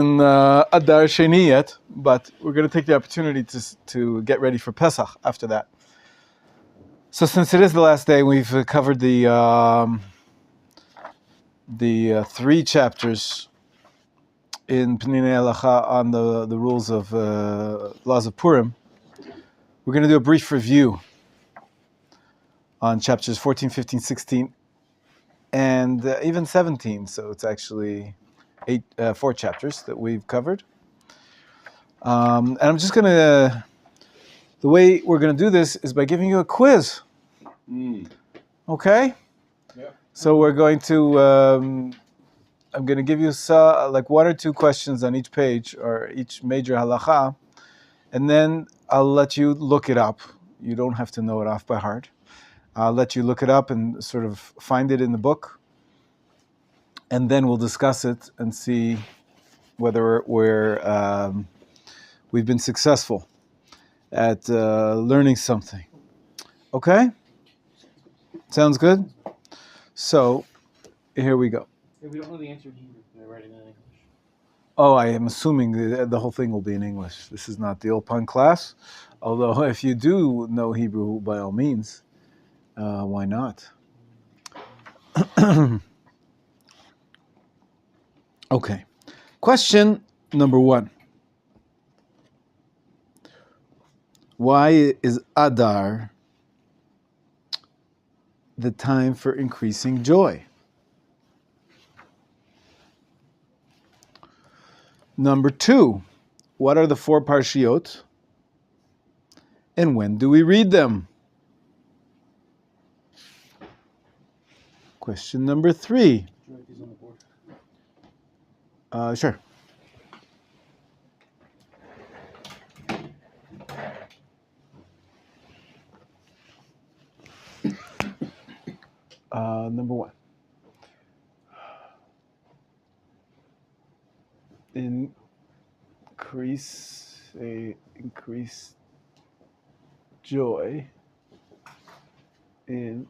Adar Sheni yet, but we're going to take the opportunity to get ready for Pesach after that. So since it is the last day, we've covered the 3 chapters in Peninei Halacha on the rules of laws of Purim. We're going to do a brief review on chapters 14, 15, 16, and even 17. So it's actually 4 chapters that we've covered. And I'm just going to, the way we're going to do this is by giving you a quiz. Okay? Yeah. So we're going to, I'm going to give you like 1 or 2 questions on each page or each major halacha, and then I'll let you look it up. You don't have to know it off by heart. I'll let you look it up and sort of find it in the book, and then we'll discuss it and see whether we've been successful at learning something. Okay? Sounds good? So, here we go. If we don't know the answer in Hebrew, can I write it in English? Oh, I am assuming the whole thing will be in English. This is not the Ulpan class. Although, if you do know Hebrew, by all means, why not? Okay. Question number 1. Why is Adar the time for increasing joy? Number 2. What are the 4 parshiot? And when do we read them? Question number 3. Do you write these on the board? Sure. Number 1. Increase joy in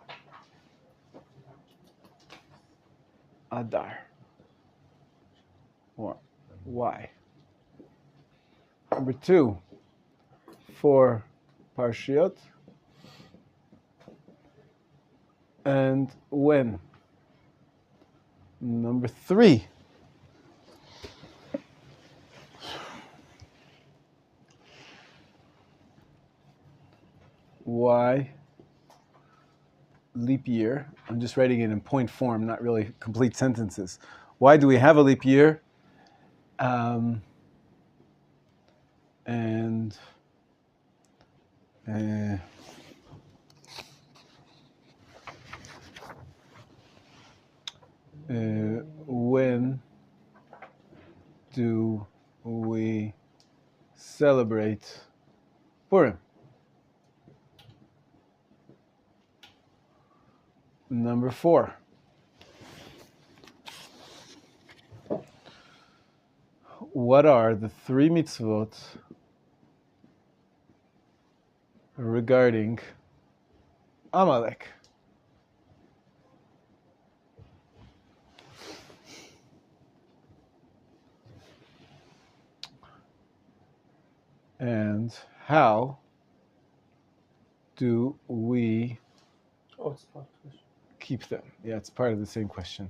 Adar. Or why? Number 2, 4 parshiot. And when? Number 3. Why leap year? I'm just writing it in point form, not really complete sentences. Why do we have a leap year? And when do we celebrate Purim? Number 4. What are the 3 mitzvot regarding Amalek? And how do we It's part of the question. keep them? Yeah, it's part of the same question.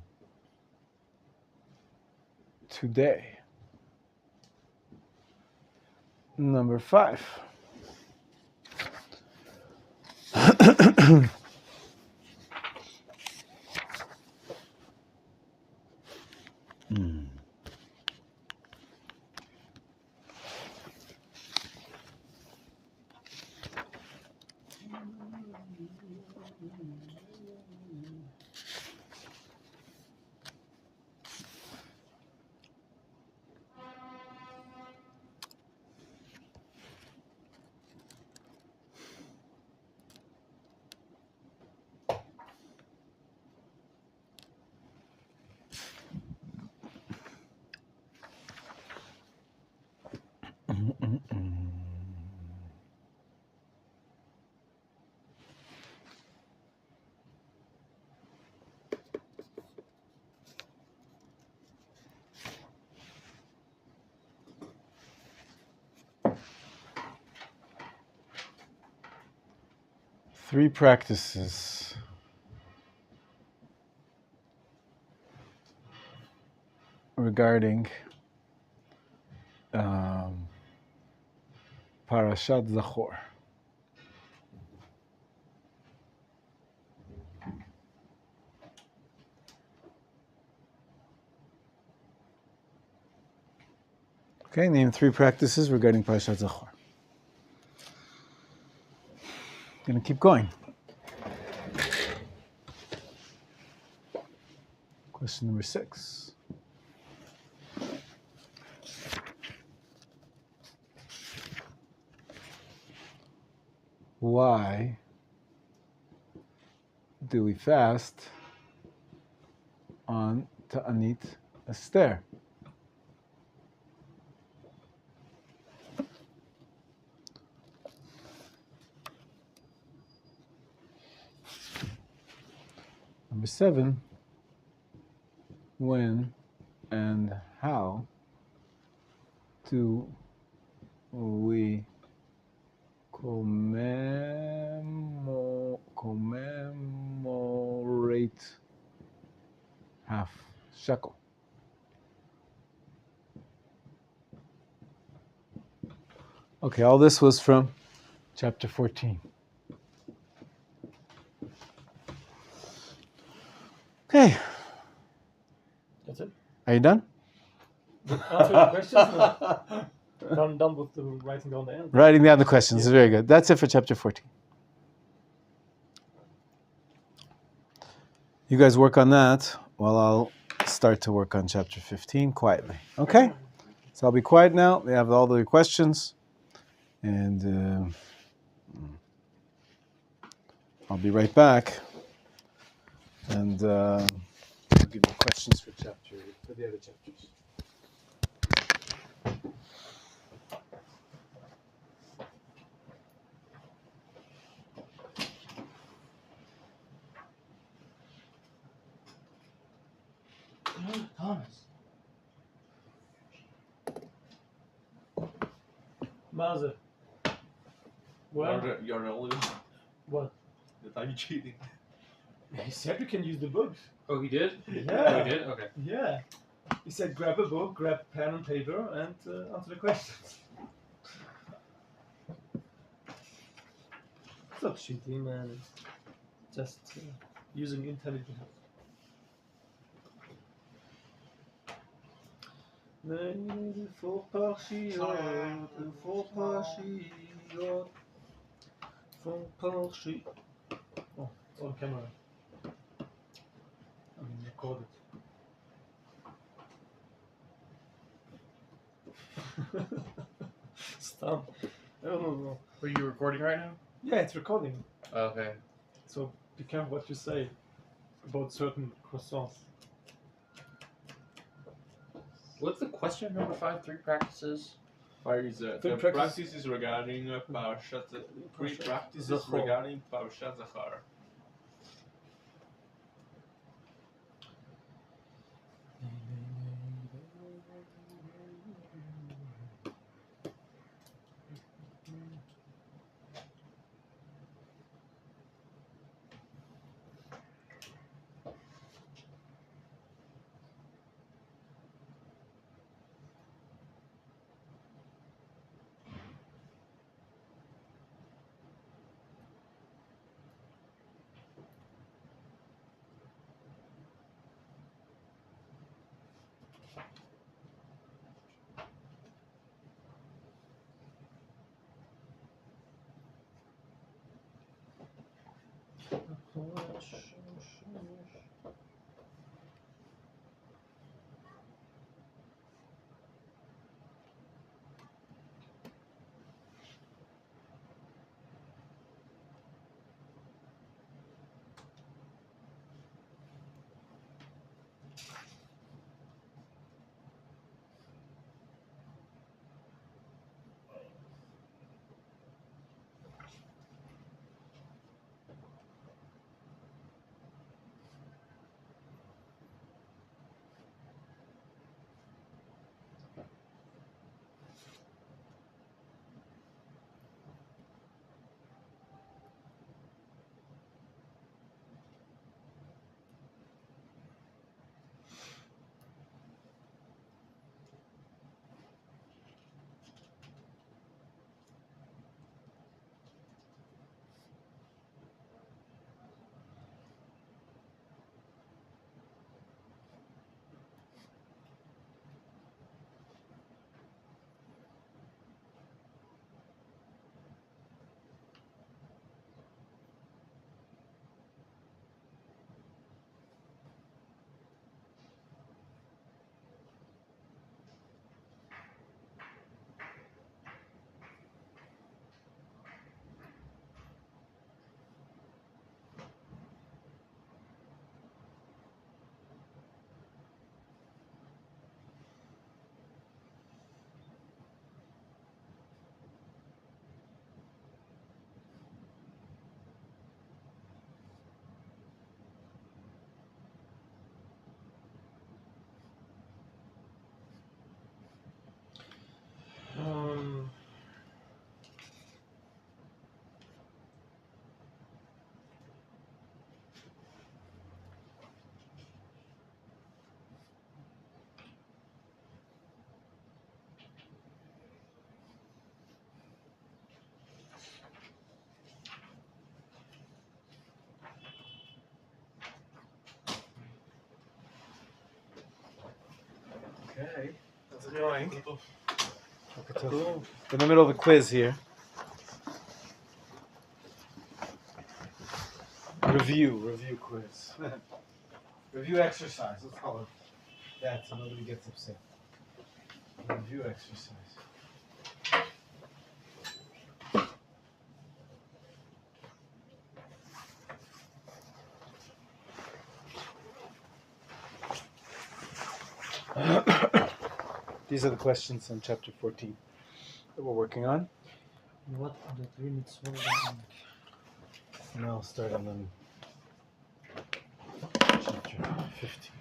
Today. Number 5. 3 practices regarding Parashat Zachor. Okay, name 3 practices regarding Parashat Zachor. Gonna keep going. Question number 6. Why do we fast on Ta'anit Esther? Number 7, when and how do we commemorate half shekel? Okay, all this was from chapter 14. Okay. That's it? Are you done? Answer the questions? No. Done with the writing down the end. Writing down the questions is very good. That's it for chapter 14. You guys work on that while I'll start to work on chapter 15 quietly. Okay? So I'll be quiet now. They have all the questions. And I'll be right back. And I'll give you questions for the other chapters. Thomas. Mazer. Well, You're the only one what? that I'm cheating. He said we can use the books. Oh, he did? Yeah. Oh, he did? Okay. Yeah. He said grab a book, grab pen and paper, and answer the questions. It's not cheating, man. It's just using intelligence. Four parshiyot. Oh, it's on camera. I mean, recorded. Stop. I don't know. Are you recording right now? Yeah, it's recording. Okay. So be careful what you say about certain croissants. What's the question number 5? 3 practices? Three The practices regarding Parashat. 3 practices Zachor. regarding Parashat Zachar. drawing. We're in the middle of a quiz here. Review quiz. Review exercise. Let's call it that so nobody gets upset. Review exercise. These are the questions on chapter 14 that we're working on. What are the 3 mitzvot? And I'll start on chapter 15.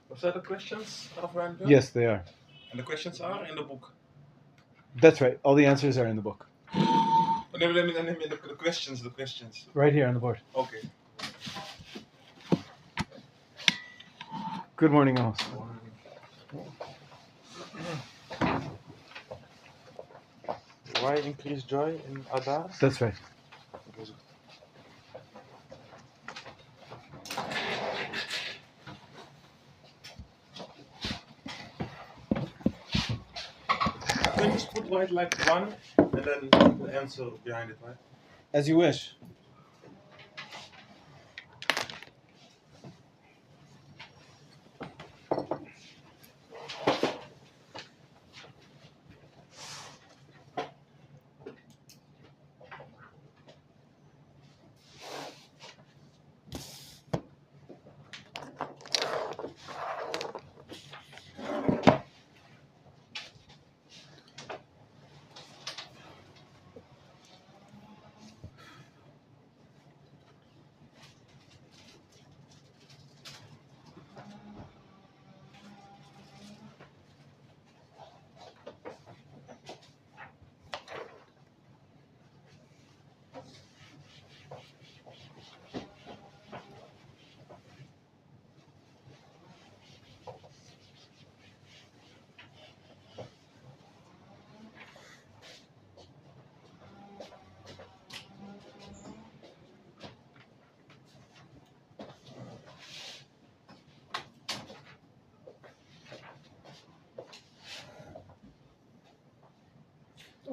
Was that the questions of Weinberg? Yes, they are. And the questions are in the book. That's right. All the answers are in the book. The questions. Right here on the board. Okay. Good morning, Amos. Why increase joy in Adar? That's right. Can you just put like one and then the answer behind it, right? As you wish.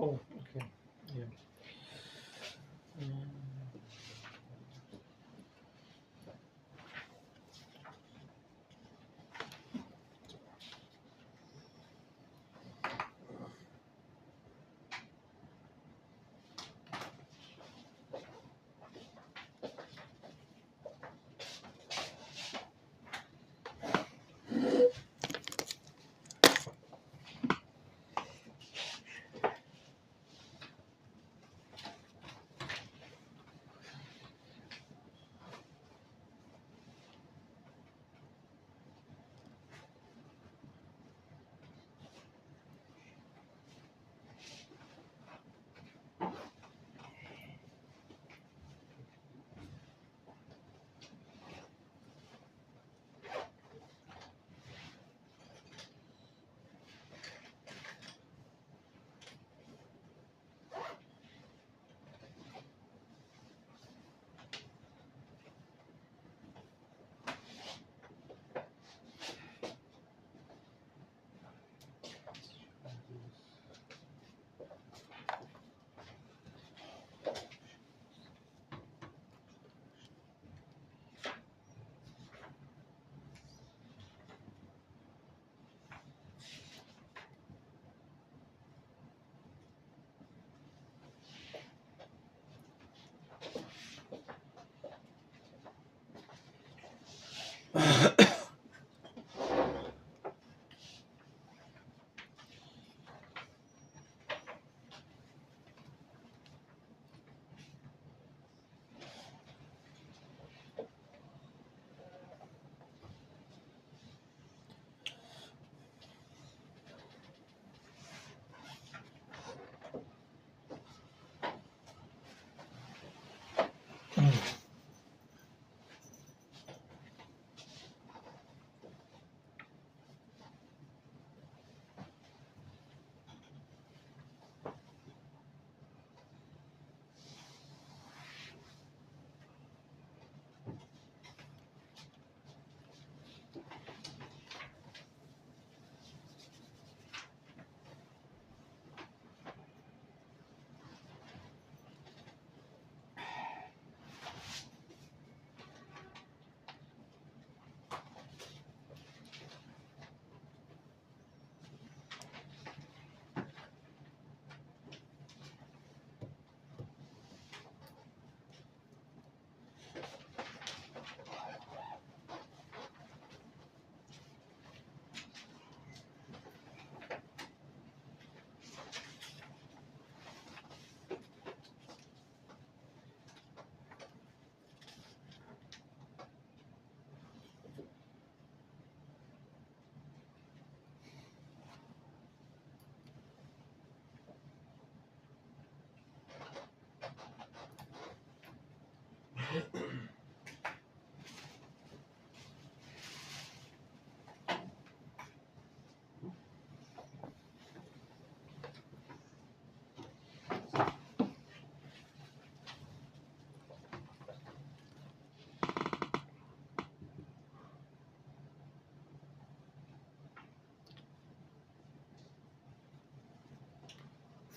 Oh, okay. Yeah.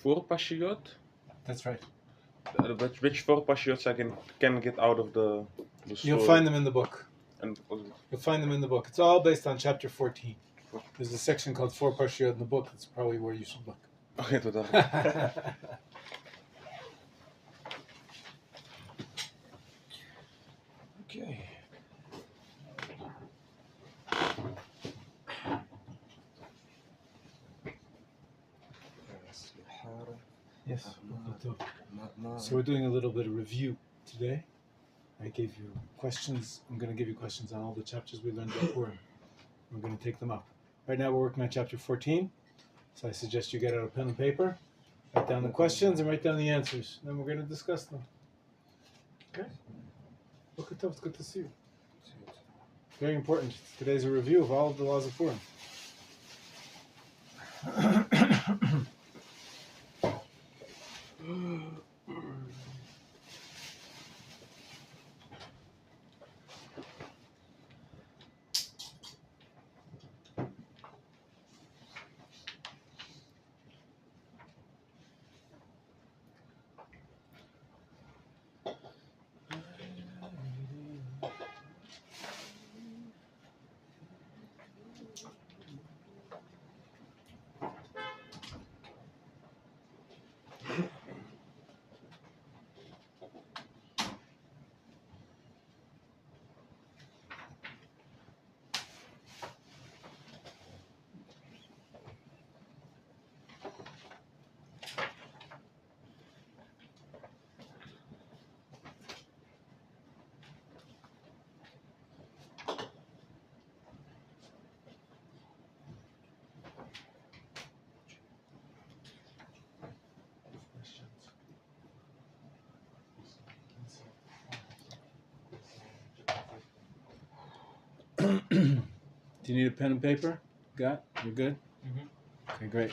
4 pashiyot? That's right. Which 4 pashiyot I can get out of the story? You'll find them in the book. And You'll find them in the book. It's all based on chapter 14. There's a section called 4 Parshiyot in the book. That's probably where you should look. Okay, תודה. Okay. Yes. So we're doing a little bit of review today. I gave you questions. I'm going to give you questions on all the chapters we learned about Purim. We're going to take them up. Right now we're working on chapter 14. So I suggest you get out a pen and paper, write down the questions and write down the answers. Then we're going to discuss them. Okay? Look, it's good to see you. Very important. Today's a review of all of the laws of Purim. Do you need a pen and paper? Got? You're good? Mm-hmm. Okay, great.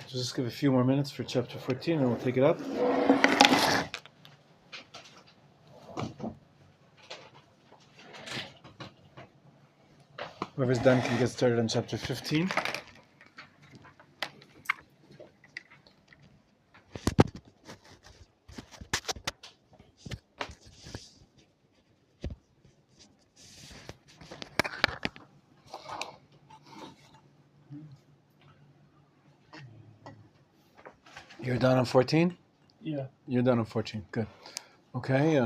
So just give a few more minutes for chapter 14 and we'll take it up. Whoever's done can get started on chapter 15. You're done on 14? Yeah. You're done on 14. Good. Okay.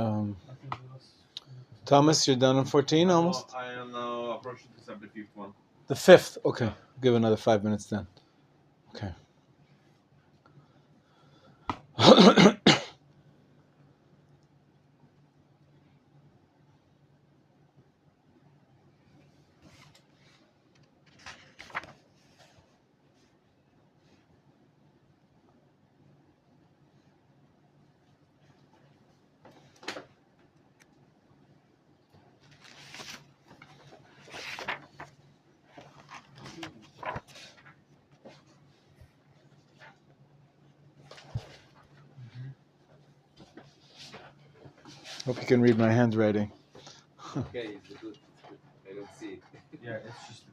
Thomas, you're done on 14 almost? I am now approaching the 75th one. The 5th. Okay. Give another 5 minutes then. Okay. Hope you can read my handwriting. Okay, it's good. I don't see it. Yeah, it's just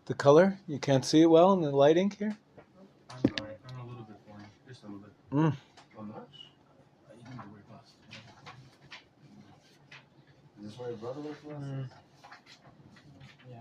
The color? You can't see it well in the lighting here? I'm a little bit orange. Just a little bit. How much? You need to wear glasses. Is this where your brother wears glasses? Yeah.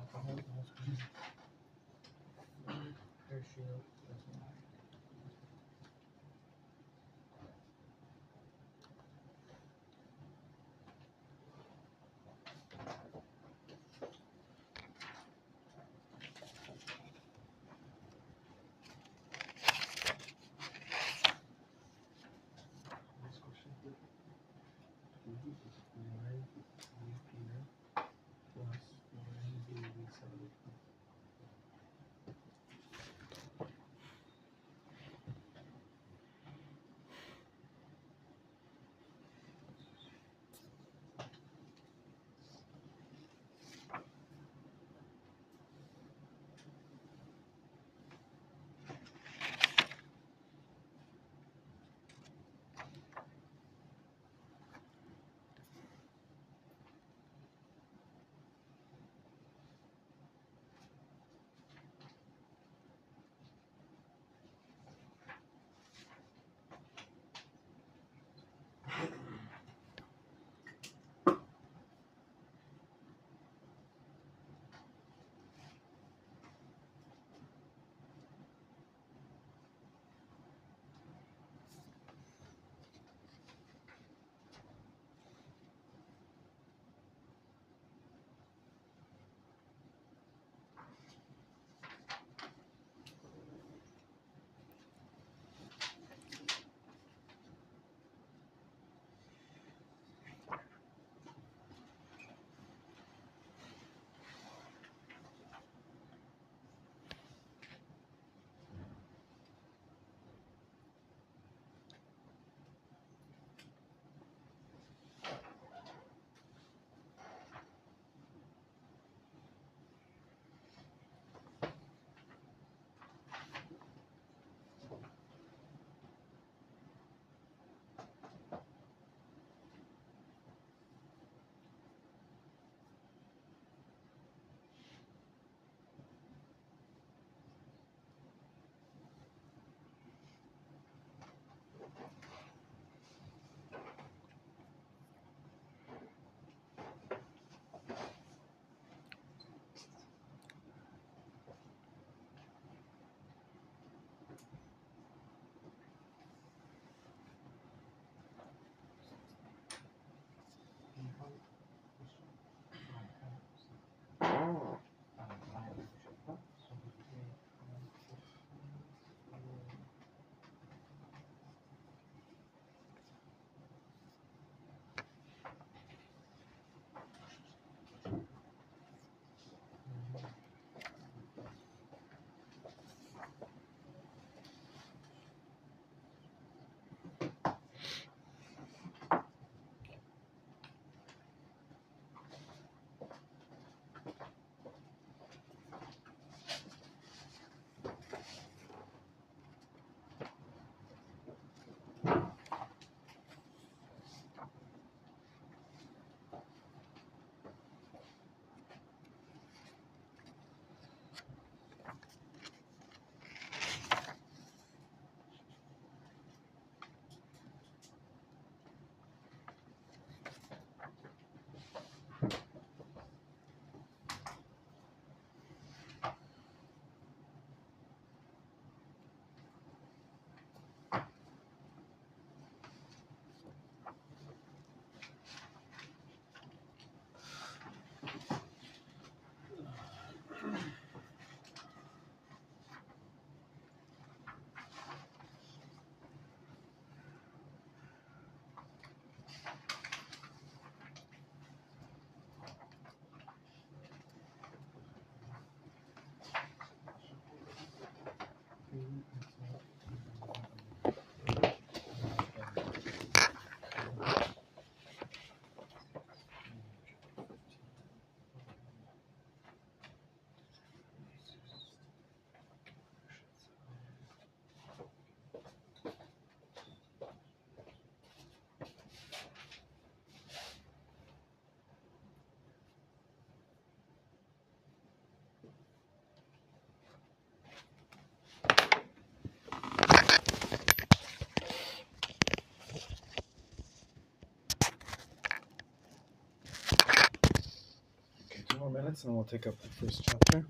minutes and we'll take up the first chapter.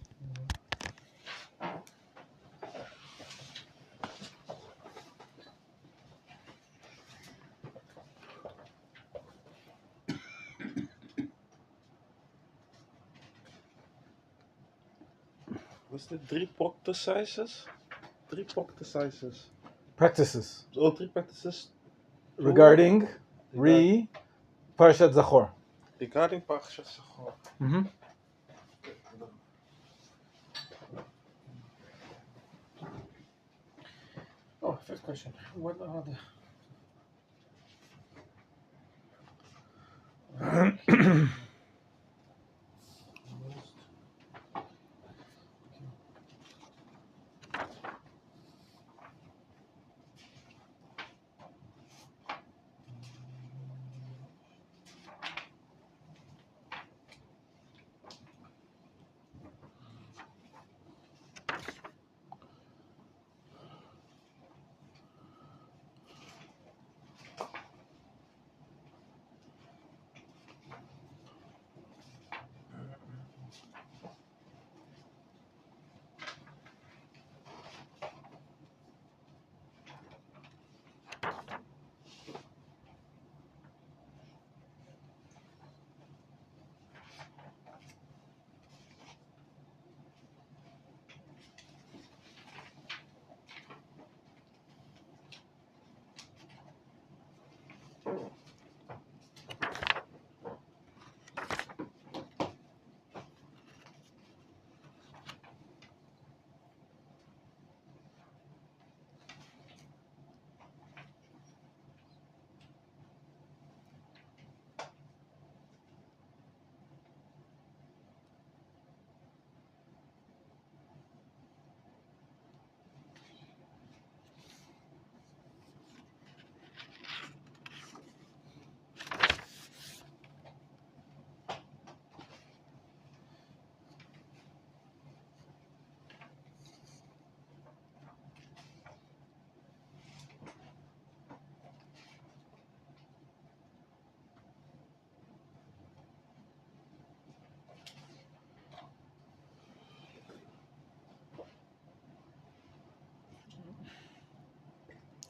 Was dit 3 practices? 3 practices. Practices Oh, 3 practices regarding Parashat Zachor. regarding Parashat Zachor. Mm-hmm. Oh, first question. What are the...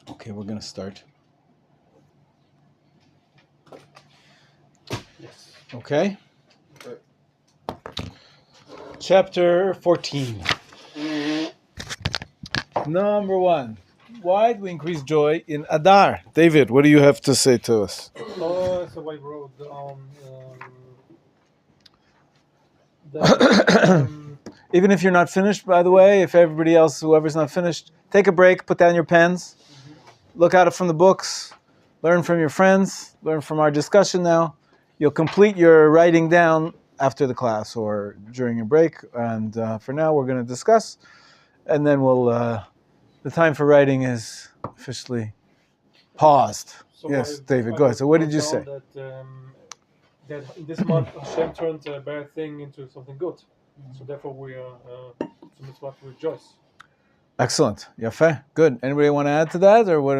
Okay, we're going to start. Yes. Okay. Chapter 14. Number 1. Why do we increase joy in Adar? David, what do you have to say to us? So I wrote that, Even if you're not finished, by the way, if everybody else, whoever's not finished, take a break, put down your pens, look at it from the books, learn from your friends, learn from our discussion now. You'll complete your writing down after the class or during your break. And for now, we're going to discuss. And then we'll, the time for writing is officially paused. so Yes, I- David, I go ahead. So what did you wrote say? down that in this month Hashem turned a bad thing into something good. So therefore we are so mitzvah to rejoice. Excellent. Yafeh. Good. Anybody want to add to that? Or what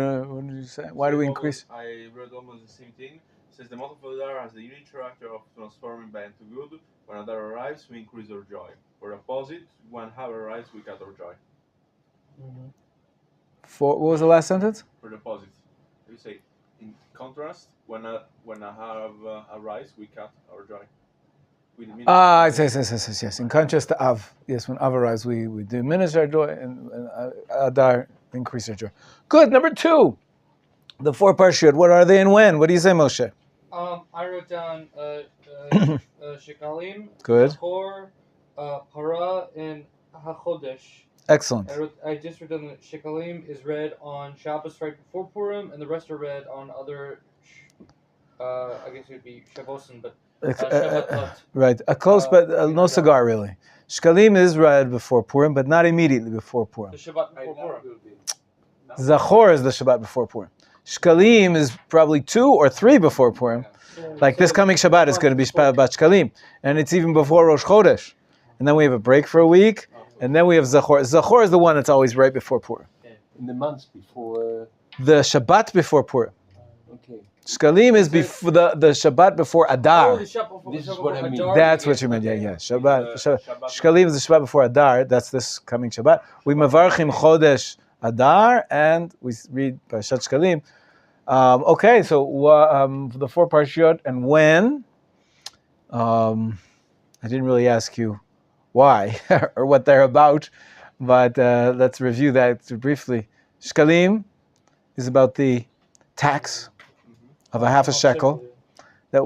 did you say? Why do we increase? I read almost the same thing. It says the month of Adar has the unique character of transforming bad into good. When Adar arrives, we increase our joy. For the opposite, when Har arrives, we cut our joy. What was the last sentence? For the opposite, you say in contrast, when Har arrives, we cut our joy. We diminish our joy. Yes. In contrast to Av. Yes, when Av arrives, we diminish our joy, and Adar increase our joy. Good. Number 2. The 4 parashiyot. What are they and when? What do you say, Moshe? I wrote down Shekalim, Good. Zachor, Para, and HaChodesh. Excellent. I just wrote down that Shekalim is read on Shabbos right before Purim, and the rest are read on other, I guess it would be Shabbosin, but Shabbatot. Right. A close, but no cigar, really. Shkalim is read before Purim, but not immediately before Purim. The Shabbat before Purim. Zachor is the Shabbat before Purim. Shkalim is probably 2 or 3 before Purim. Like this coming Shabbat is going to be Shabbat Shkalim. And it's even before Rosh Chodesh. And then we have a break for a week. And then we have Zachor. Zachor is the one that's always right before Purim. In the months before. The Shabbat before Purim. Okay. Shkalim is before the Shabbat before Adar. Oh, the Shabbat This is what I mean. That's what you meant. Yeah. Shabbat. Shkalim is the Shabbat before Adar. That's this coming Shabbat. We mavarchim Chodesh Adar, and we read Parashat Shkalim. Okay, so the 4 parashiyot and when. I didn't really ask you why or what they're about, but let's review that briefly. Shkalim is about the tax of a half a shekel that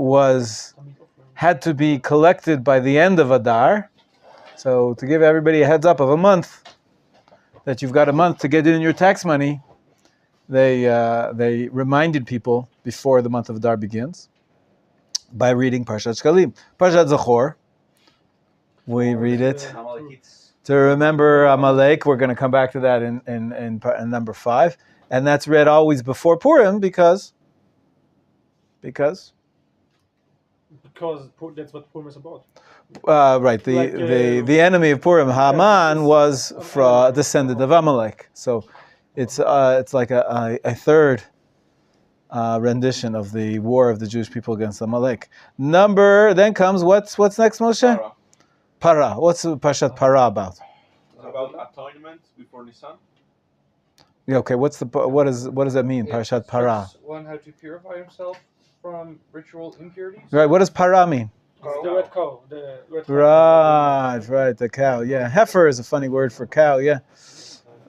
had to be collected by the end of Adar. So to give everybody a heads up of a month, that you've got a month to get in your tax money, they reminded people before the month of Adar begins by reading Parshat Shkalim. Parshat Zachor, we read it to remember Amalek. We're going to come back to that in number 5. And that's read always before Purim because Because that's what Purim is about. Right, the enemy of Purim, Haman, was a descendant of Amalek. So it's like a third rendition of the war of the Jewish people against Amalek. Then comes what's next, Moshe? Para. What's Parshat Para about? About atonement before Nisan. Yeah, okay. What does that mean? Parshat Para. One how to purify himself from ritual impurities. Right. What does Para mean? The red cow. The red cow. Right, the cow. Yeah, heifer is a funny word for cow. Yeah,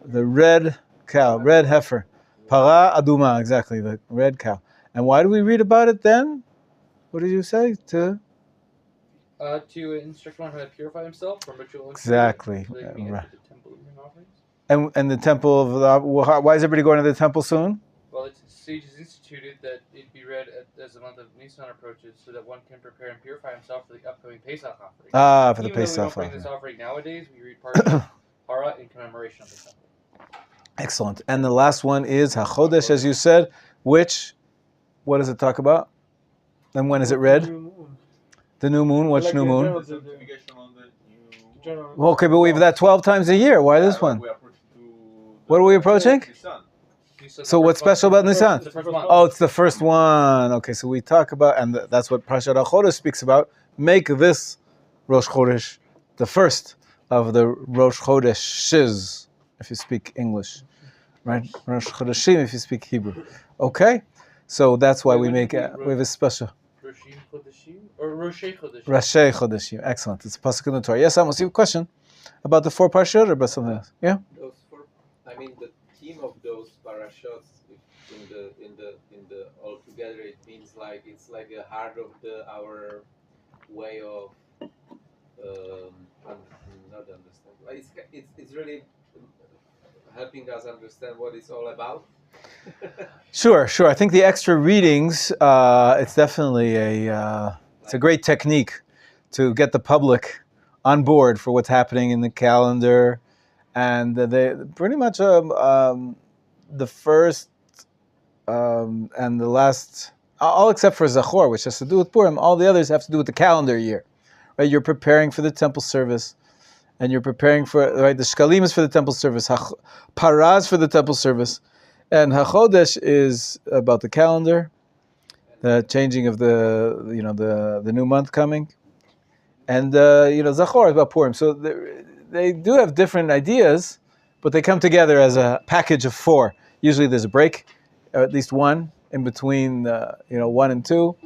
the red cow, red heifer. Para aduma, exactly, the red cow. And why do we read about it then? What did you say? To instruct one how to purify himself from ritual impurities. Exactly. So they can Right. enter the temple and bring offerings. And the temple of why is everybody going to the temple soon? Well, it's sages instituted that it be read as the month of Nisan approaches, so that one can prepare and purify himself for the upcoming Pesach offering. For the Even though we Pesach don't bring offering. this offering nowadays, we read Parshat Para in commemoration of the temple. Excellent. And the last one is HaChodesh, as you said, what does it talk about? And when is it read? The new moon. Which Like new the moon? general- Certification on the new. general- Well, okay, but we have that 12 times a year. Why this one? We approach to What are we approaching? Nisan. So what's special about Nisan? The first month. Oh, it's the first one. Okay, so we talk about, and that's what Parashat HaChodesh speaks about. Make this Rosh Chodesh the first of the Rosh Chodeshes, if you speak English, right? Rosh Chodeshim, if you speak Hebrew. Okay, so that's why we have a special Roshim Chodeshim or Roshei Chodeshim. Rashi Chodeshim. Excellent. It's a pasuk in the Torah. Yes, Amos, you have a question about the 4 parashot or about something else? Yeah. Those 4, I mean, the theme of those parashots in the all together, it means like it's like the heart of our way of not understand. Like it's really helping us understand what it's all about. Sure. I think the extra readings, it's definitely it's a great technique to get the public on board for what's happening in the calendar, and they pretty much the first and the last, all except for Zachor, which has to do with Purim. All the others have to do with the calendar year, right? You're preparing for the temple service, and you're preparing for the Shkalim is for the temple service, Paraz for the temple service. And HaChodesh is about the calendar, the changing of the new month coming, and Zachor is about Purim. So they do have different ideas, but they come together as a package of 4. Usually there's a break, or at least one in between, 1 and 2.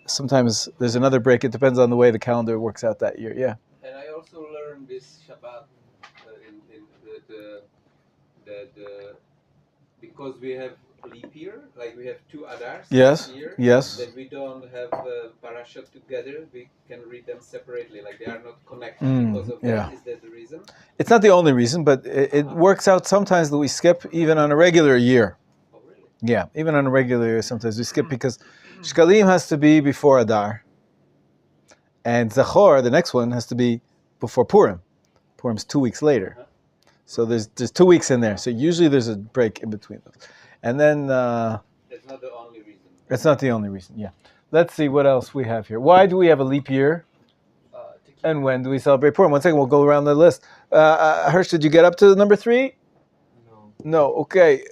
Sometimes there's another break. It depends on the way the calendar works out that year. Yeah. And I also learned this Shabbat in the because we have leap year, like we have 2 Adars Yes. this year, Yes. that we don't have parashat together, we can read them separately, like they are not connected because of yeah. that. Is that the reason? It's not the only reason, but it works out sometimes that we skip even on a regular year. Oh, really? Yeah, even on a regular year, sometimes we skip because Shkalim has to be before Adar, and Zachor, the next one, has to be before Purim. Purim's 2 weeks later, so there's 2 weeks in there. So usually there's a break in between those, and then That's not the only reason. it's not the only reason. Yeah, let's see what else we have here. Why do we have a leap year, and when do we celebrate Purim? One second, we'll go around the list. Hirsch, did you get up to number 3? No. No. Okay,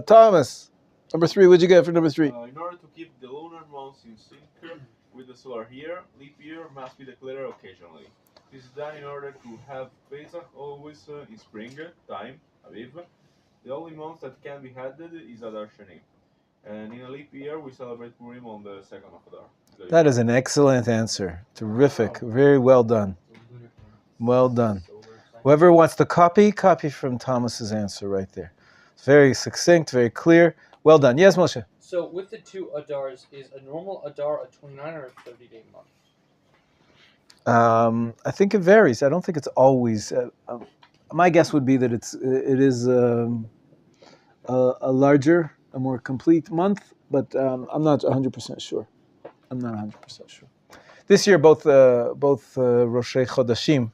Thomas. Number 3, what'd you get for number 3? In order to keep the lunar months in sync with the solar year, leap year must be declared occasionally. This is done in order to have Pesach always in spring time, Aviv. The only month that can be added is Adar Sheni. And in a leap year, we celebrate Purim on the 2nd of Adar. That is an excellent answer. Terrific. Very well done. Well done. Whoever wants to copy from Thomas's answer right there. It's very succinct, very clear. Well done. Yes, Moshe? So with the 2 Adars, is a normal Adar a 29 or a 30-day month? I think it varies. I don't think it's always. My guess would be that it is a larger, a more complete month, but I'm not 100% sure. I'm not 100% sure. This year, both Roshei Chodashim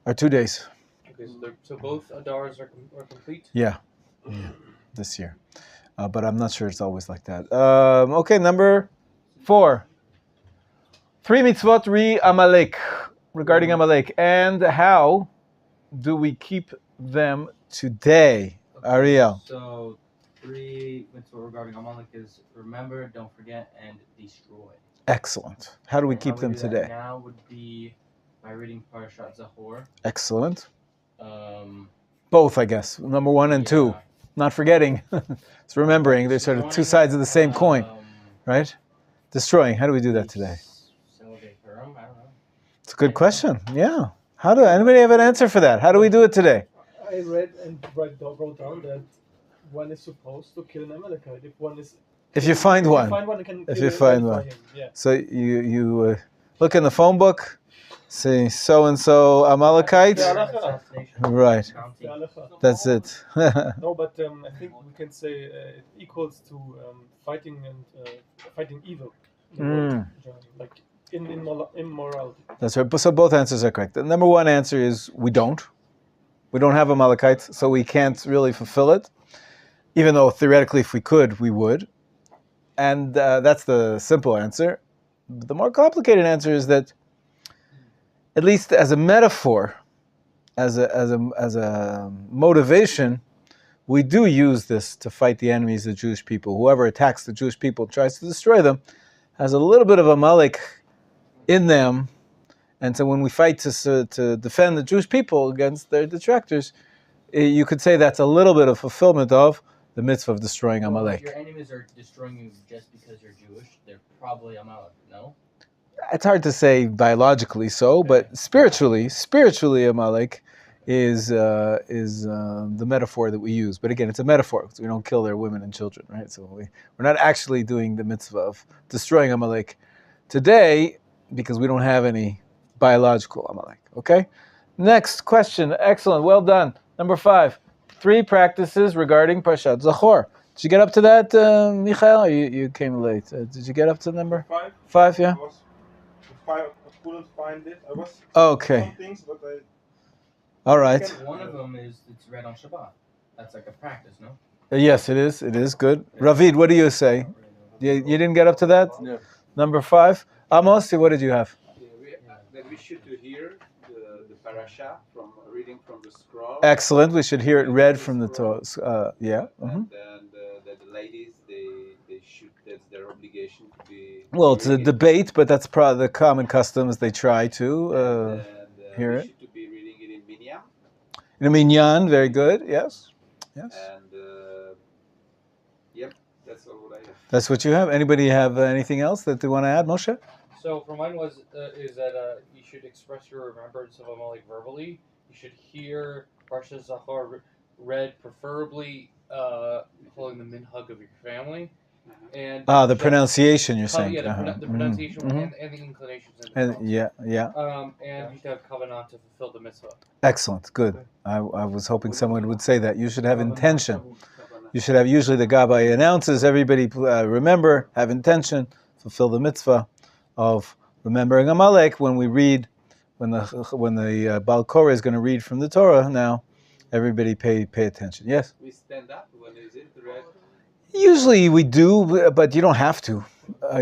are 2 days. Okay, so both Adars are complete? Yeah, this year. But I'm not sure it's always like that. Okay, number 4. 3 mitzvot Amalek, regarding Amalek. And how do we keep them today? Okay, Ariel. So 3 mitzvot regarding Amalek is remember, don't forget, and destroy. Excellent. How do we And keep how them do that today? now would be by reading Parashat Zachor. Excellent. Um, Both, I guess. Number 1 and 2. yeah. Not forgetting. It's remembering. They're sort of 2 sides of the same coin, right? Destroying. How do we do that today? Celebrate Purim, I don't know. It's a good question. Yeah. Anybody have an answer for that? How do we do it today? I read and wrote down that one is supposed to kill an Amalekite If you find one. you can If kill you it find for one. him. Yeah. So you look in the phone book, say so-and-so Amalekite. Assassination. Right. County. That's it. No, but I think we can say it equals to fighting evil. In the world, like in morality. That's right. So both answers are correct. The number 1 answer is we don't. We don't have Amalekites, so we can't really fulfill it. Even though theoretically, if we could, we would. And that's the simple answer. The more complicated answer is that, at least as a metaphor, as a motivation, we do use this to fight the enemies of the Jewish people. Whoever attacks the Jewish people, tries to destroy them, has a little bit of Amalek in them. And so when we fight to defend the Jewish people against their detractors, you could say that's a little bit of fulfillment of the mitzvah of destroying Well, if Amalek. your enemies are destroying you just because you're Jewish, they're probably Amalek, no? It's hard to say biologically so, but spiritually Amalek is the metaphor that we use. But again, it's a metaphor because we don't kill their women and children, right? So we're not actually doing the mitzvah of destroying Amalek today because we don't have any biological Amalek. Okay? Next question. Excellent. Well done. Number 5. 3 practices regarding Parshat Zachor. Did you get up to that, Michael? Or you came late. Did you get up to number 5? 5? Yeah. I couldn't find it. I was Okay. some things, but I. All right. One of them is it's read on Shabbat. That's like a practice, no? Yes, it is. It is good. Ravid, what do you say? You didn't get up to that? No. Number 5. Amos, what did you have? That we should to hear the parasha from reading from the scroll. Excellent. We should hear it read from the Torah. Yeah. And the ladies, they should. That's their obligation to be. Well, it's a hearing it. debate, but that's probably the common customs. They try to And, hear we it. should to be reading it in Minyan. in a minyan. Very good. Yes. Yes. And yep, that's all what I have. That's what you have. Anybody have anything else that they want to add, Moshe? So for mine is that you should express your remembrance of Amalek verbally. You should hear Parshat Zachor read, preferably following the minhag of your family. And The pronunciation you're saying. yeah, the pronunciation Mhm. and the inclinations. And And yeah. and you should have kavanah to fulfill the mitzvah. Excellent. Good. I was hoping someone would say that. You should have intention. You should have, usually the Gabbai announces, everybody remember, have intention, fulfill the mitzvah of remembering Amalek. When we read, when the Baal Korah is going to read from the Torah now, everybody pay attention. Yes? We stand up when is it read? Usually we do, but you don't have to.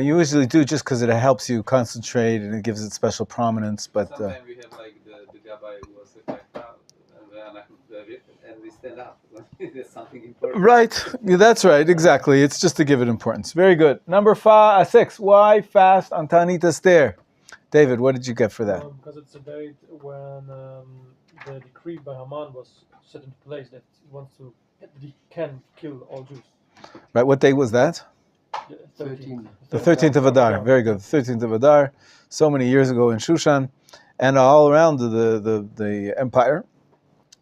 You usually do just because it helps you concentrate and it gives it special prominence. But Sometimes we have like the Gabbai was like that, and then and we stand up. There's something important. Right. Yeah, that's right. Exactly. It's just to give it importance. Very good. Number 6. Why fast on Ta'anit Esther? David, what did you get for that? Because it's a date when the decree by Haman was set into place that he can kill all Jews. Right. What day was that? The 13th. The 13th of Adar. Very good. The 13th of Adar. So many years ago in Shushan, and all around the empire,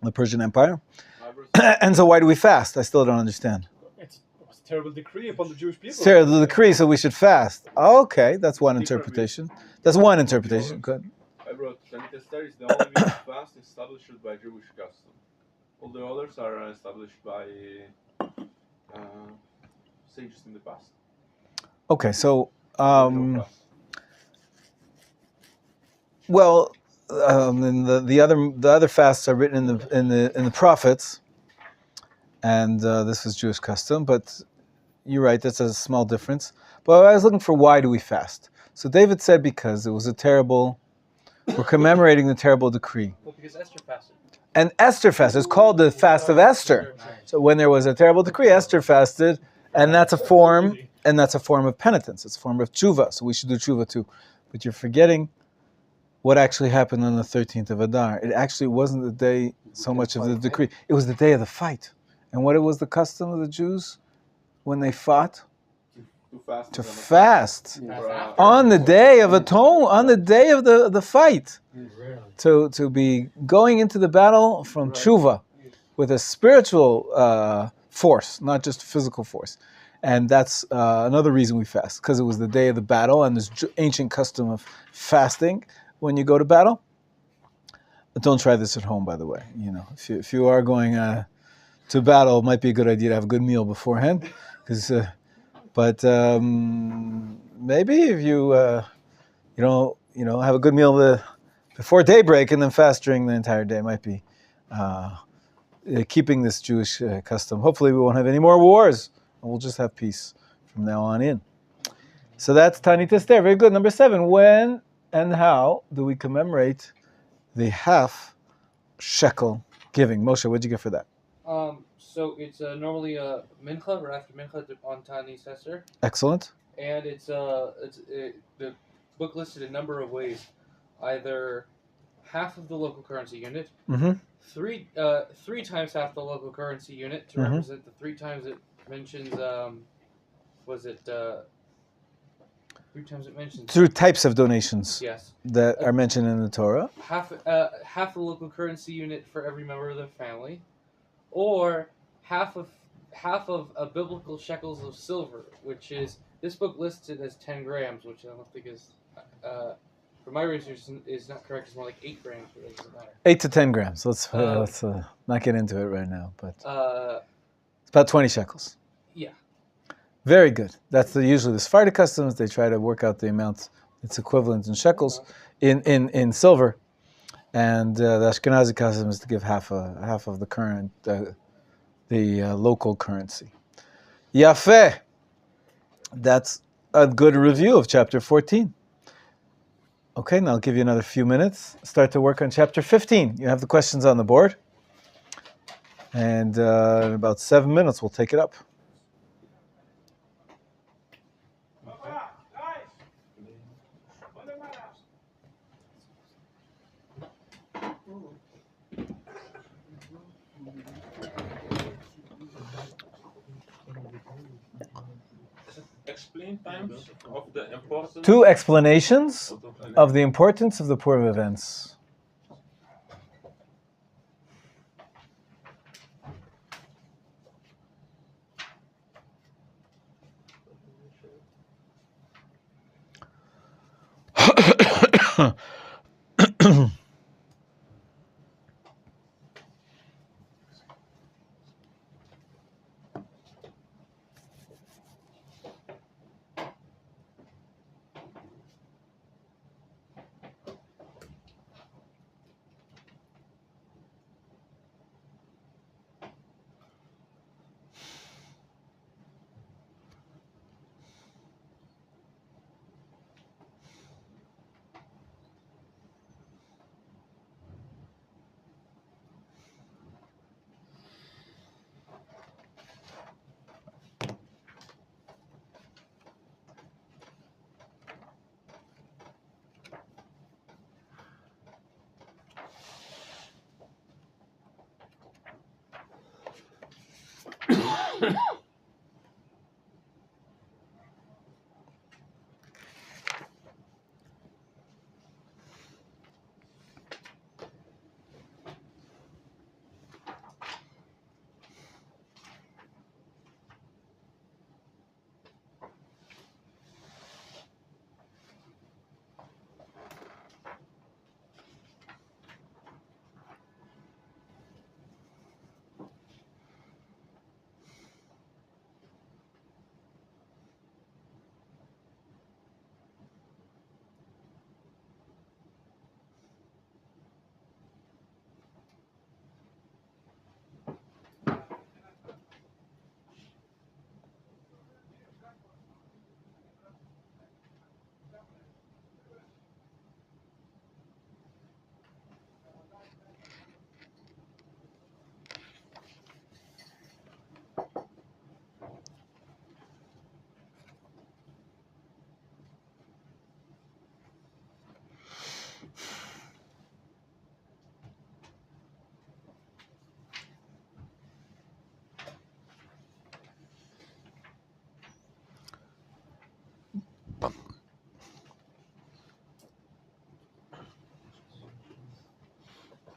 the Persian Empire. And so why do we fast? I still don't understand. It was a terrible decree upon the Jewish people. It's terrible decree, so we should fast. Okay, that's one interpretation. That's one interpretation. Good. I wrote, Ta'anit Esther is the only week of fast established by Jewish custom. All the others are established by sages in the past. Okay, so No fast. well, and the other fasts are written in the prophets, and this was Jewish custom. But you're right, that's a small difference. But I was looking for why do we fast? So David said because it was a terrible. We're commemorating the terrible decree. Well, because Esther fasted. And Esther fasted. It's called the Fast of Esther. So when there was a terrible decree, Esther fasted, and that's a form of penitence. It's a form of tshuva. So we should do tshuva too. But you're forgetting what actually happened on the 13th of Adar. It actually wasn't the day so much of the decree. It was the day of the fight. And what was the custom of the Jews when they fought? To fast on the day of atonement, on the day of the fight, to be going into the battle from tshuva with a spiritual force, not just physical force. And that's another reason we fast, because it was the day of the battle, and this ancient custom of fasting when you go to battle. But don't try this at home, by the way. You know, if you are going to battle, it might be a good idea to have a good meal beforehand, because. But maybe if you have a good meal before daybreak and then fast during the entire day, might be keeping this Jewish custom. Hopefully, we won't have any more wars, and we'll just have peace from now on in. So that's Ta'anit Esther. Very good. Number 7. When and how do we commemorate the half shekel giving? Moshe, what'd you get for that? So it's normally a mincha, or after mincha on Ta'anit Esther. Excellent. And the book listed a number of ways. Either half of the local currency unit, three times half the local currency unit to represent the 3 times it mentions. Three times it mentions. 2 types of donations. Yes. That are mentioned in the Torah. Half the local currency unit for every member of the family, or half of a biblical shekels of silver, which is this book listed as 10 grams, which I don't think is, from my research, is not correct. It's more like 8 grams, but it doesn't matter. 8 to 10 grams. Let's not get into it right now, but it's about 20 shekels. Yeah. Very good. That's usually the Sephardic customs. They try to work out the amount it's equivalent in shekels in silver, and the Ashkenazi custom is to give half of the current. The local currency. Yafeh. That's a good review of chapter 14. Okay, now I'll give you another few minutes. Start to work on chapter 15. You have the questions on the board. And in about 7 minutes, we'll take it up. Explain times of the importance. 2 explanations of the importance of the Purim events.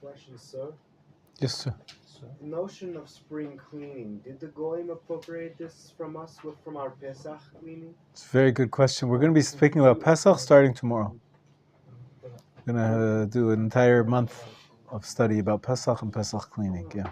Question, sir. Yes, sir. Notion of spring cleaning. Did the Goyim appropriate this from us from our Pesach cleaning? It's a very good question. We're going to be speaking about Pesach starting tomorrow. We're going to do an entire month of study about Pesach and Pesach cleaning. Yeah.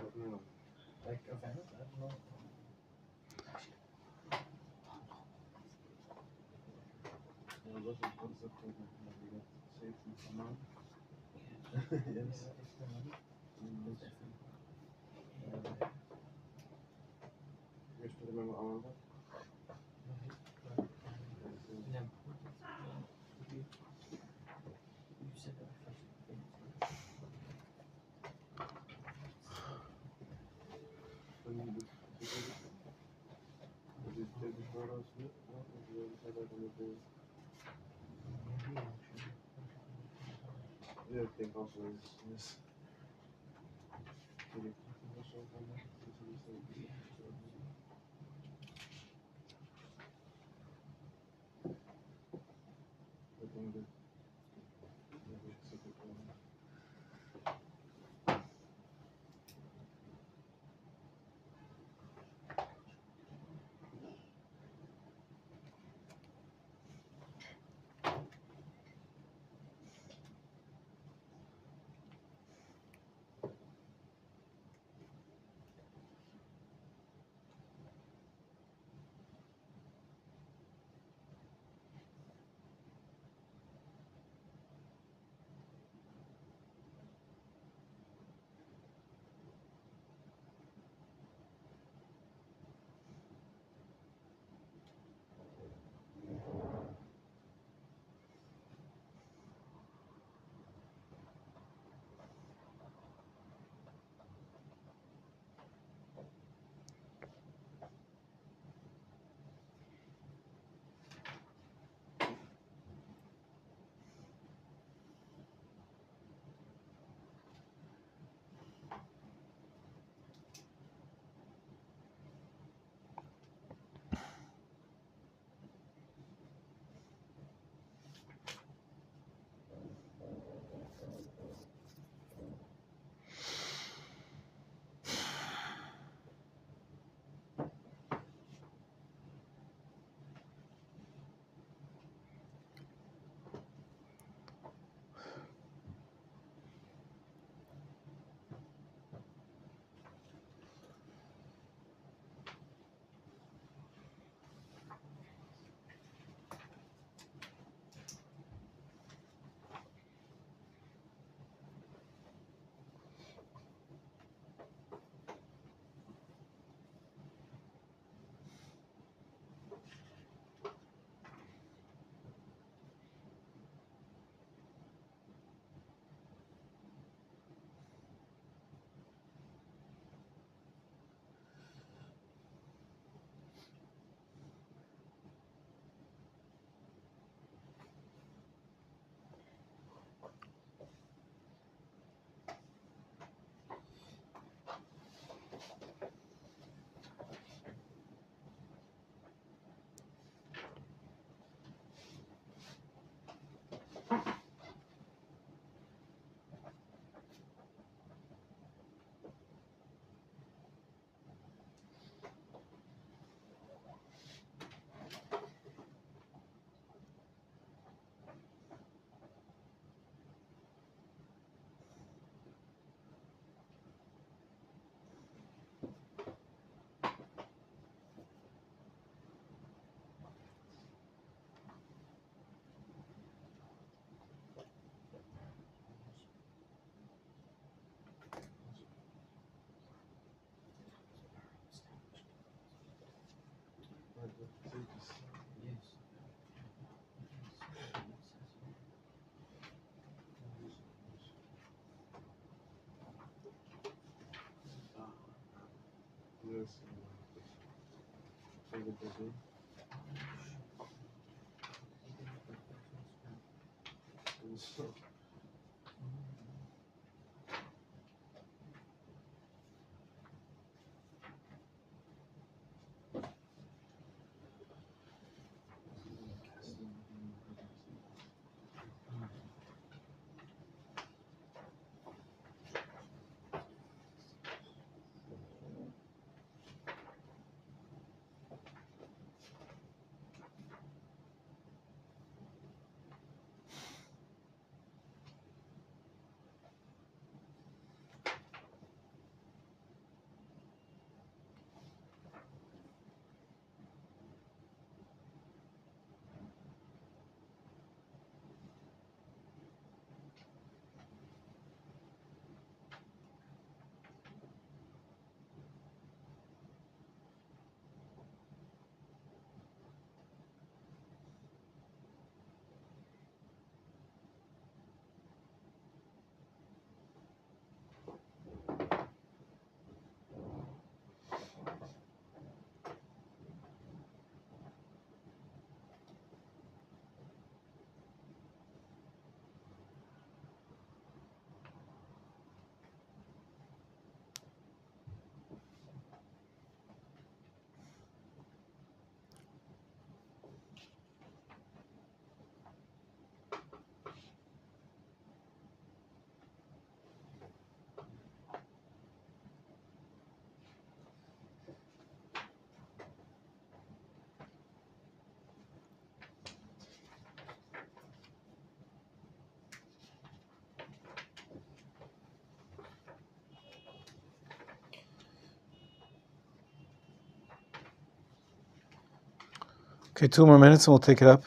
Okay, 2 more minutes and we'll take it up.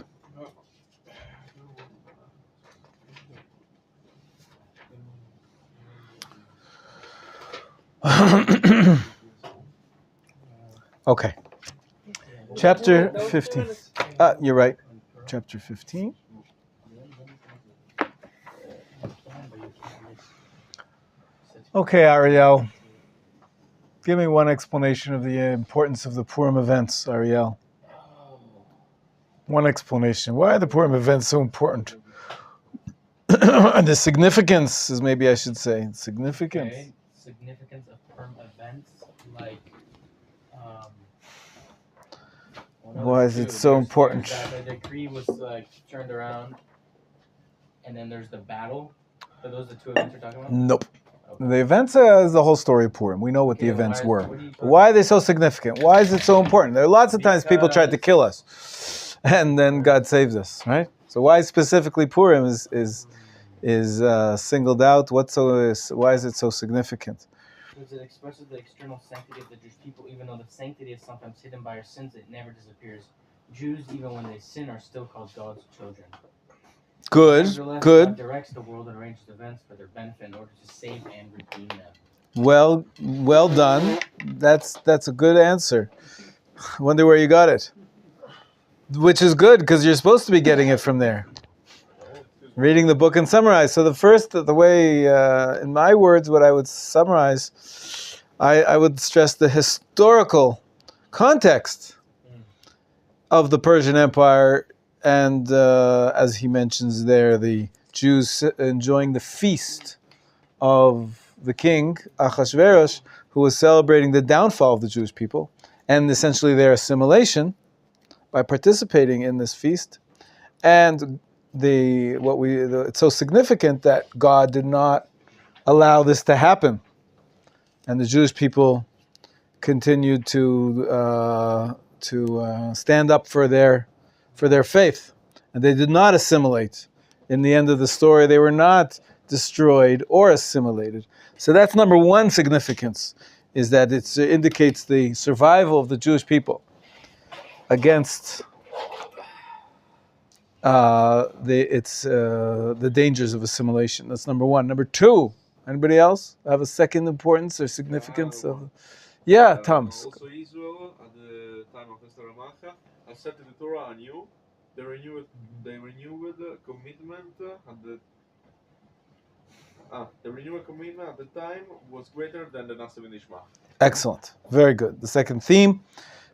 Okay. Chapter 15. You're right. Chapter 15. Okay, Ariel. Give me one explanation of the importance of the Purim events, Ariel. One explanation. Why are the Purim events so important? The significance is maybe I should say. Significance. Okay. Significance of Purim events, like why is it so important? The decree was turned around, and then there's the battle. Are those the two events you're talking about? Nope. Okay. The events is the whole story of Purim. We know what the events were. Why are they so significant? Why is it so important? There are lots of times people tried to kill us, and then God saves us, right? So why specifically Purim is singled out? Why is it so significant? Because it expresses the external sanctity of the Jewish people, even though the sanctity is sometimes hidden by our sins, it never disappears. Jews, even when they sin, are still called God's children. Good. God directs the world and arranges events for their benefit in order to save and redeem them. Well done. That's a good answer. I wonder where you got it. Which is good, because you're supposed to be getting it from there. Reading the book and summarize. So the way, in my words, what I would summarize, I would stress the historical context of the Persian Empire, and as he mentions there, the Jews enjoying the feast of the king, Achashverosh, who was celebrating the downfall of the Jewish people, and essentially their assimilation by participating in this feast. And it's so significant that God did not allow this to happen, and the Jewish people continued to stand up for their faith, and they did not assimilate. In the end of the story, they were not destroyed or assimilated. So that's number one significance, is that it indicates the survival of the Jewish people against the dangers of assimilation. That's number one. Number two, anybody else have a second importance or significance of? Yeah, Thomas. Also, Israel at the time of Esther Amacha accepted the Torah anew. They renewed the commitment and the The renewal commitment at the time was greater than the Nasa V'Nishma. Excellent. Very good. The second theme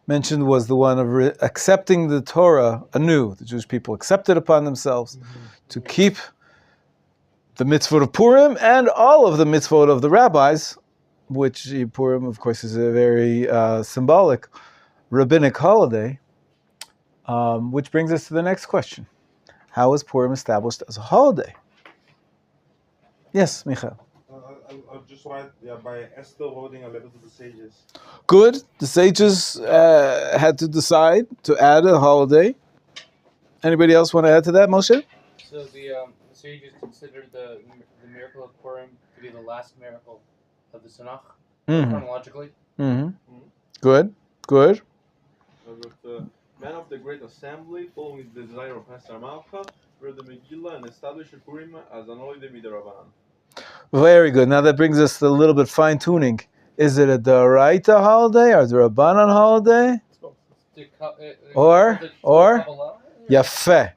mentioned was the one of accepting the Torah anew. The Jewish people accepted upon themselves to keep the mitzvot of Purim and all of the mitzvot of the rabbis, which Purim, of course, is a very symbolic rabbinic holiday, which brings us to the next question. How was Purim established as a holiday? Yes, Michael. I'll just write by Esther holding a letter to the sages. Good. The sages had to decide to add a holiday. Anybody else want to add to that, Moshe? So the sages considered the miracle of Purim to be the last miracle of the Tanakh, chronologically. Good. Good. With the men of the Great Assembly, following the desire of Esther Malka, read the Megillah and established Purim as an holiday midirabanan. Very good. Now that brings us to a little bit fine tuning. Is it a Doraita holiday or a Rabbanan holiday? Or Yafeh.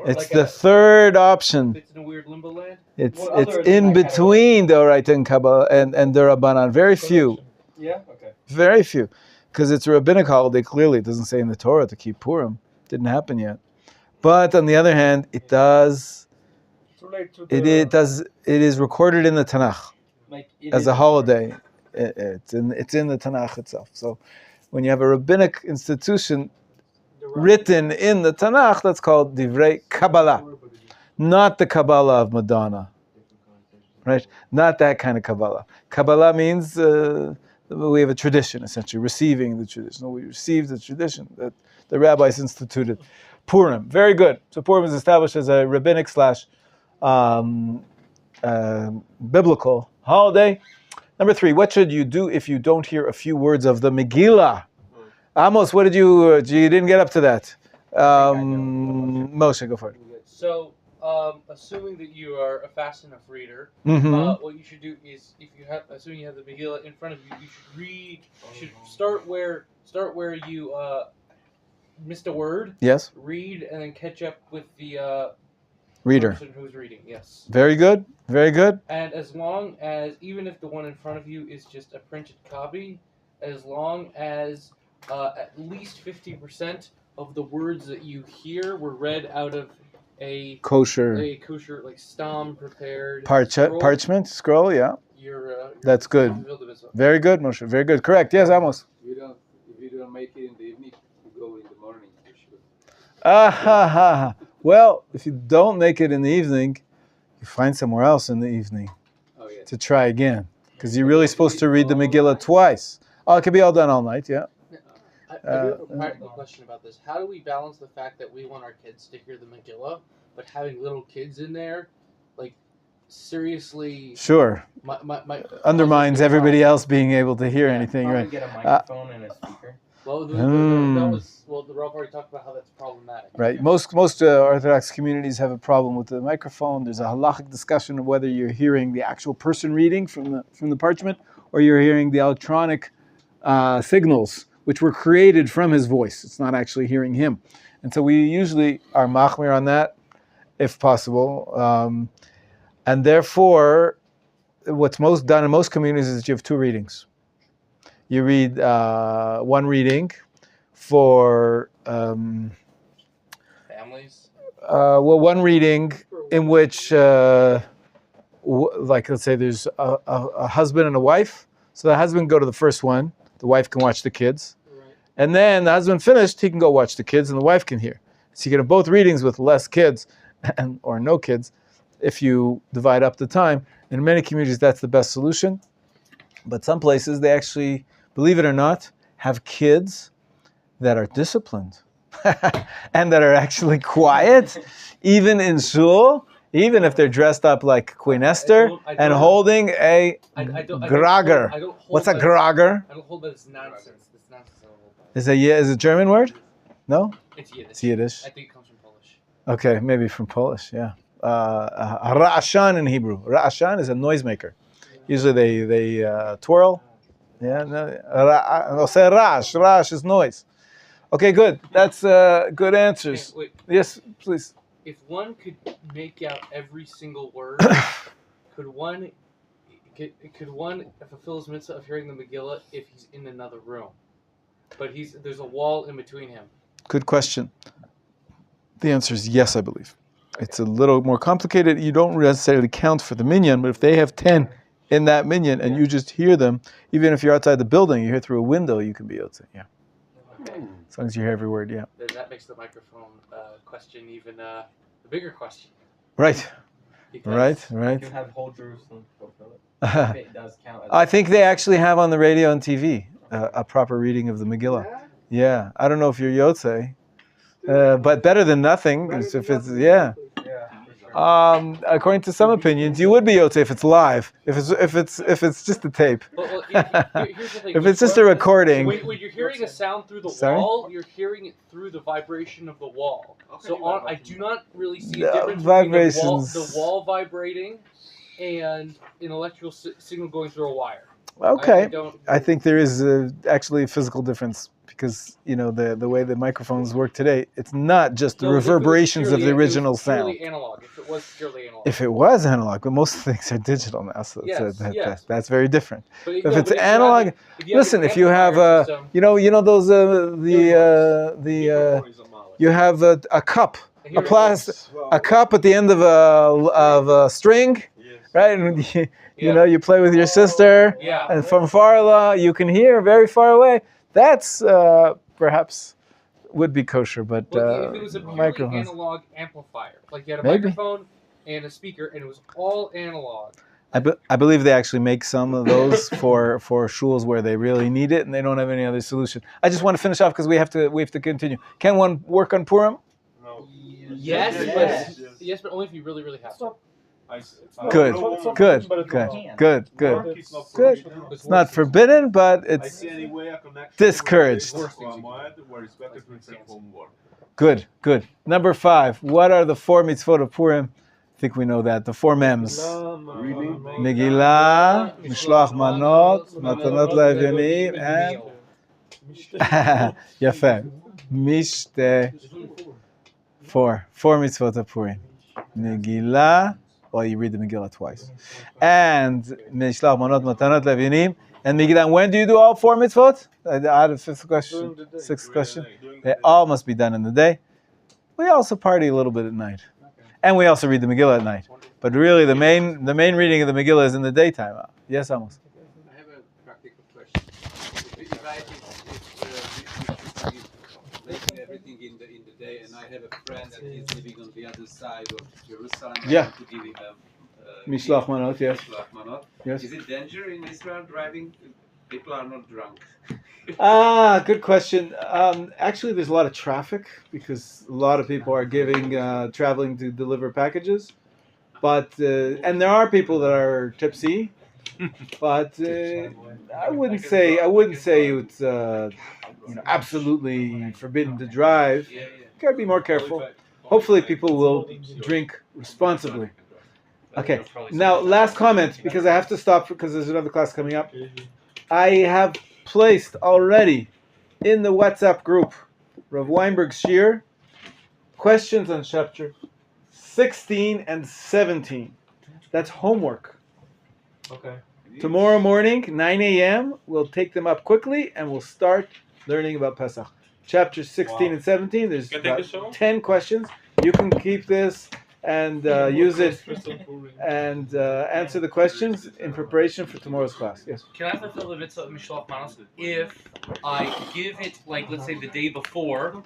It's the third option. It's in a weird limbo land. It's in between Doraita and Kabbalah and the Rabbanan. Very few. Yeah. Okay. Very few. Because it's a rabbinic holiday, clearly. It doesn't say in the Torah to keep Purim. Didn't happen yet. But on the other hand, it does. It is recorded in the Tanakh as a holiday. It's in the Tanakh itself. So when you have a rabbinic institution written in the Tanakh, that's called Divrei Kabbalah. Not the Kabbalah of Madonna. Right? Not that kind of Kabbalah. Kabbalah means we have a tradition, essentially, receiving the tradition. We received the tradition that the rabbis instituted. Purim, very good. So Purim is established as a rabbinic / biblical holiday. Number 3, what should you do if you don't hear a few words of the Megillah? Amos, what did you didn't get up to that. Moshe, go for it. So, assuming that you are a fast enough reader, what you should do is, assuming you have the Megillah in front of you, you should read. You should start where you missed a word. Yes. Read and then catch up with the reader person who's reading. Yes. Very good. Very good. And as long as, even if the one in front of you is just a printed copy, as long as at least 50% of the words that you hear were read out of a kosher like stam prepared parchment scroll. Yeah. You're that's good. Very good, Moshe. Very good. Correct. Yes, Amos. If you don't make it in the evening, you go in the morning for sure. Well, if you don't make it in the evening, you find somewhere else in the evening to try again, because you're really supposed to read the Megillah twice. Oh, it could be all done all night. Yeah. I have a practical question about this. How do we balance the fact that we want our kids to hear the Megillah, but having little kids in there, like, seriously... Sure. Undermines everybody else being able to hear anything, right? Get a microphone and a speaker. Well, the Rabbi already talked about how that's problematic. Right. Most Orthodox communities have a problem with the microphone. There's a halachic discussion of whether you're hearing the actual person reading from the parchment, or you're hearing the electronic signals, which were created from his voice. It's not actually hearing him. And so we usually are machmir on that, if possible. And therefore, what's most done in most communities is that you have 2 readings. You read one reading for... families? One reading in which, like, let's say there's a husband and a wife. So the husband go to the first one. The wife can watch the kids. Right. And then the husband finished, he can go watch the kids and the wife can hear. So you can have both readings with less kids or no kids if you divide up the time. In many communities, that's the best solution. But some places, they actually, believe it or not, have kids that are disciplined and that are actually quiet, even in shul, even if they're dressed up like Queen Esther and holding a grager. What's a grager? I don't hold that it's nonsense. It's nonsense. Is it a German word? No? It's Yiddish. It's Yiddish. I think it comes from Polish. Okay, maybe from Polish, yeah. Ra'ashan in Hebrew. Ra'ashan is a noisemaker. Usually they twirl. Yeah, they'll say rash. Rash is noise. Okay, good. That's good answers. Okay, wait. Yes, please. If one could make out every single word could one fulfill his mitzvah of hearing the Megillah if he's in another room? But there's a wall in between him. Good question. The answer is yes, I believe. It's a little more complicated. You don't necessarily count for the minyan, but if they have 10 in that minyan and you just hear them, even if you're outside the building, you hear through a window, you can be yotze. Yeah. Okay. As long as you hear every word, yeah. Then that makes the microphone question even a bigger question. Right. Because Right. You have whole Jerusalem fulfill it. It does count. I think they actually have on the radio and TV a proper reading of the Megillah. Yeah. I don't know if you're yotze, but better than nothing. If it's according to some opinions, you would be yotze if it's live. If it's just a tape. Well, here's the thing. If it's just a recording. When you're hearing a sound through the wall, you're hearing it through the vibration of the wall. So I do not really see a difference between the wall vibrating and an electrical signal going through a wire. Okay. I think there is actually a physical difference because, the way the microphones work today, it's not just the reverberations of the original sound. If it was purely analog. If it was analog, but most things are digital now, so that's very different. But if it's analog, listen, if you have those you have a cup, a cup at the end of a string, right? And you play with your sister, and from far you can hear very far away. That's perhaps would be kosher, but if it was a purely analog amplifier, like you had a microphone and a speaker, and it was all analog. I believe they actually make some of those for shuls where they really need it and they don't have any other solution. I just want to finish off because we have to continue. Can one work on Purim? No. Yes, but only if you really, really have to. Good. It's not forbidden, but it's discouraged. Good. Number 5. What are the 4 mitzvot of Purim? I think we know that. The 4 mems. Megillah, Mishloach Manot, Matanot Le'Evyonim, and Yafeh. Mishte. 4 mitzvot of Purim. Megillah. Well, you read the Megillah twice. And Mishlach Manot Matanot Le'Evyonim. And Megillah. When do you do all 4 mitzvot? Out of 5th question, 6th question. They all must be done in the day. We also party a little bit at night. And we also read the Megillah at night. But really, the main reading of the Megillah is in the daytime. Yes, Amos? I have a practical question. If making everything in the day, and I have a friend that is living on the other side of Jerusalem, I want to give him Mishlach Manot, yes. Mishlach Manot. Yes. Is it danger in Israel driving? People are not drunk. Good question. Actually, there's a lot of traffic because a lot of people are traveling to deliver packages. But and there are people that are tipsy, but I wouldn't say it's absolutely forbidden to drive. You gotta be more careful. Hopefully, people will drink responsibly. Okay. Now, last comment because I have to stop because there's another class coming up. I have placed already in the WhatsApp group, Rav Weinberg's Shir, questions on chapter 16 and 17. That's homework. Okay. Tomorrow morning, 9 a.m., we'll take them up quickly and we'll start learning about Pesach. Chapter 16 and 17, there's about 10 questions. You can keep this and use it and answer the questions in preparation for tomorrow's class. Yes? Can I fulfill the mitzvah of Mishloach Manos if I give it, like, let's say the day before,